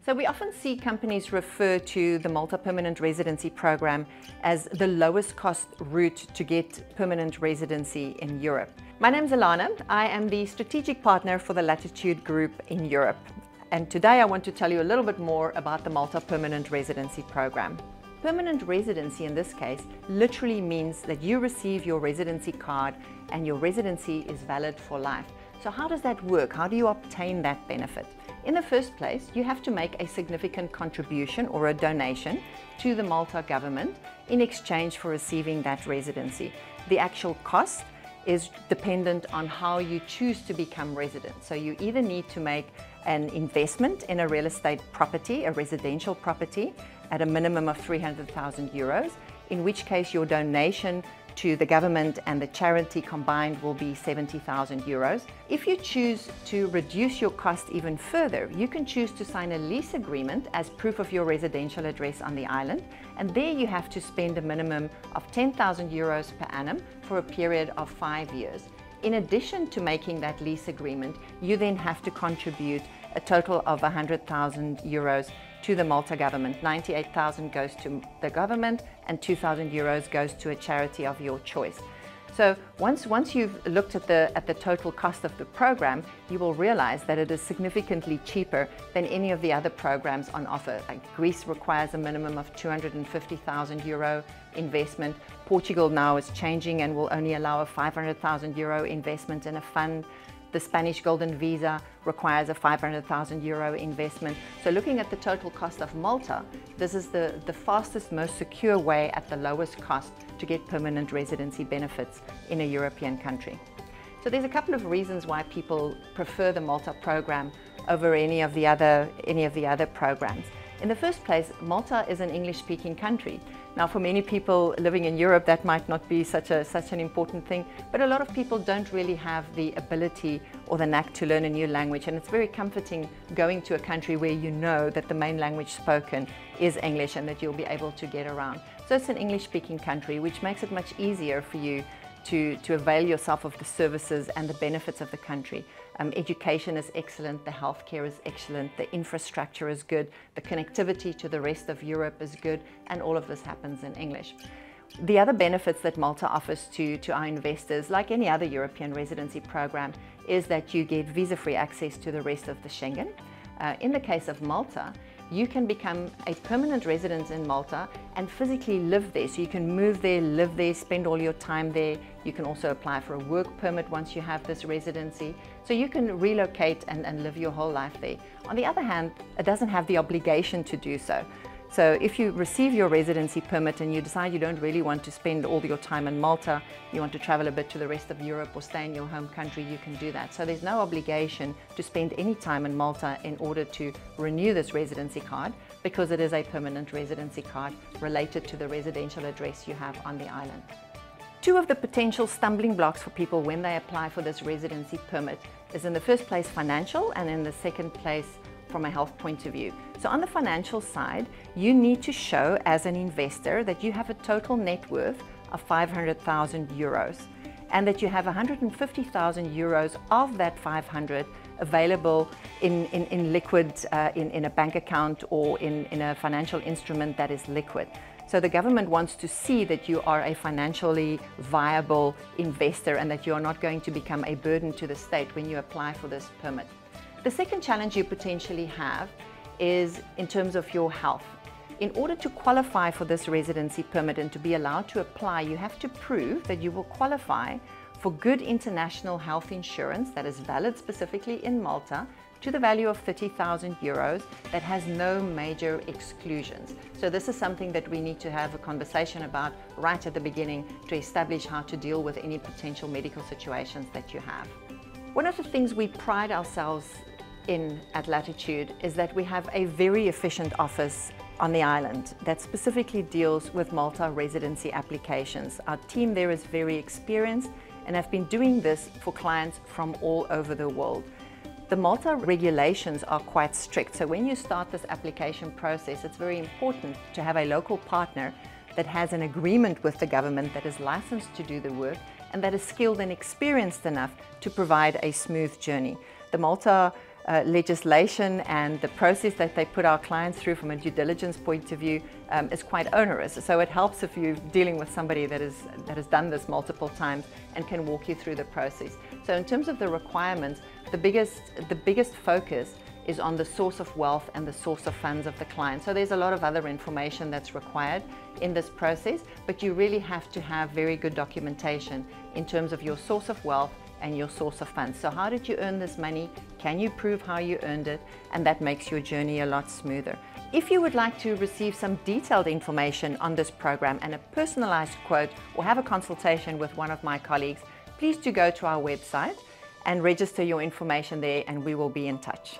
So we often see companies refer to the Malta Permanent Residency Program as the lowest cost route to get permanent residency in Europe. My name is Ilana. I am the strategic partner for the Latitude Group in Europe. And today I want to tell you a little bit more about the Malta Permanent Residency Program. Permanent residency in this case literally means that you receive your residency card and your residency is valid for life. So how does that work? How do you obtain that benefit? In the first place, you have to make a significant contribution or a donation to the Malta government in exchange for receiving that residency. The actual cost is dependent on how you choose to become resident. So you either need to make an investment in a real estate property, a residential property, at a minimum of 300,000 euros, in which case your donation to the government and the charity combined will be 70,000 euros. If you choose to reduce your cost even further, you can choose to sign a lease agreement as proof of your residential address on the island, and there you have to spend a minimum of 10,000 euros per annum for a period of 5 years. In addition to making that lease agreement, you then have to contribute a total of 100,000 euros to the Malta government. 98,000 goes to the government and 2,000 euros goes to a charity of your choice. So once you've looked at the total cost of the program, you will realize that it is significantly cheaper than any of the other programs on offer. Like Greece requires a minimum of 250,000 euro investment. Portugal now is changing and will only allow a 500,000 euro investment in a fund. The Spanish Golden Visa requires a 500,000 euro investment. So looking at the total cost of Malta, this is the fastest, most secure way at the lowest cost to get permanent residency benefits in a European country. So there's a couple of reasons why people prefer the Malta program over any of the other programs. In the first place, Malta is an English-speaking country. Now, for many people living in Europe, that might not be such an important thing, but a lot of people don't really have the ability or the knack to learn a new language, and it's very comforting going to a country where you know that the main language spoken is English and that you'll be able to get around. So it's an English-speaking country, which makes it much easier for you to avail yourself of the services and the benefits of the country. Education is excellent, the healthcare is excellent, the infrastructure is good, the connectivity to the rest of Europe is good, and all of this happens in English. The other benefits that Malta offers to our investors, like any other European residency program, is that you get visa-free access to the rest of the Schengen. In the case of Malta, you can become a permanent resident in Malta and physically live there. So you can move there, live there, spend all your time there. You can also apply for a work permit once you have this residency. So you can relocate and live your whole life there. On the other hand, it doesn't have the obligation to do so. So if you receive your residency permit and you decide you don't really want to spend all your time in Malta, you want to travel a bit to the rest of Europe or stay in your home country, you can do that. So there's no obligation to spend any time in Malta in order to renew this residency card, because it is a permanent residency card related to the residential address you have on the island. Two of the potential stumbling blocks for people when they apply for this residency permit is, in the first place, financial, and in the second place, from a health point of view. So on the financial side, you need to show as an investor that you have a total net worth of 500,000 euros and that you have 150,000 euros of that 500 available in liquid, in a bank account or in a financial instrument that is liquid. So the government wants to see that you are a financially viable investor and that you are not going to become a burden to the state when you apply for this permit. The second challenge you potentially have is in terms of your health. In order to qualify for this residency permit and to be allowed to apply, you have to prove that you will qualify for good international health insurance that is valid specifically in Malta to the value of 30,000 euros that has no major exclusions. So this is something that we need to have a conversation about right at the beginning to establish how to deal with any potential medical situations that you have. One of the things we pride ourselves in at Latitude is that we have a very efficient office on the island that specifically deals with Malta residency applications. Our team there is very experienced and have been doing this for clients from all over the world. The Malta regulations are quite strict, so when you start this application process, it's very important to have a local partner that has an agreement with the government, that is licensed to do the work, and that is skilled and experienced enough to provide a smooth journey. The Malta legislation and the process that they put our clients through from a due diligence point of view is quite onerous. So it helps if you're dealing with somebody that has done this multiple times and can walk you through the process. So in terms of the requirements, the biggest focus is on the source of wealth and the source of funds of the client. So there's a lot of other information that's required in this process, but you really have to have very good documentation in terms of your source of wealth and your source of funds. So how did you earn this money? Can you prove how you earned it? And that makes your journey a lot smoother. If you would like to receive some detailed information on this program and a personalized quote or have a consultation with one of my colleagues, please do go to our website and register your information there, and we will be in touch.